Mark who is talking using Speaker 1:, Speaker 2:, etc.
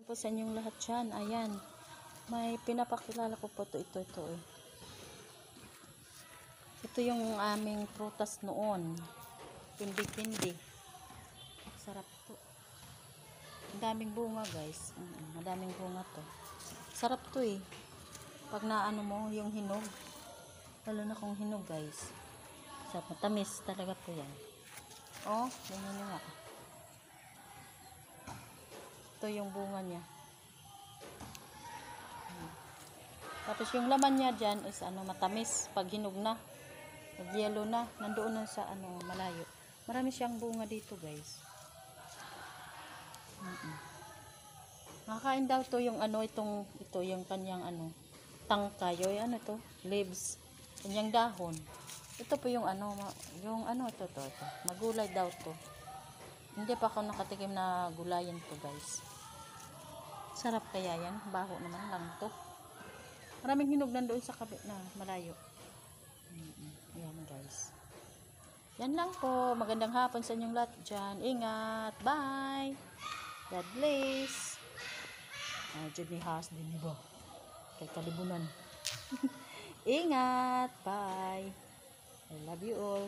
Speaker 1: po sa inyong lahat dyan. Ayan. May pinapakilala ko po ito. Ito yung aming prutas noon. Pindi-pindi. Sarap to. Ang daming bunga guys. Madaming bunga to. Sarap to eh. Pag naano mo yung hinog. Lalo na kung hinog guys. Sarap. Matamis talaga po yan. Oh, ganyan nyo nga. Ito yung bunga niya. Tapos yung laman niya dyan is matamis pag hinog na. Pag yellow na, nandoon na sa malayo. Marami siyang bunga dito, guys. Nakakain daw to yung ito yung kanyang tangkay, o to, leaves, kanyang dahon. Ito po yung ito. Magulay daw to. Hindi pa ako nakatikim na gulayan to guys. Sarap kaya yan. Baho naman lang to. Maraming hinog nandoon sa kabit na malayo. Ayan guys. Yan lang po. Magandang hapon sa inyong lahat dyan. Ingat. Bye. God bless. Dyan ni Has din ba? Kay kalibunan. Ingat. Bye. I love you all.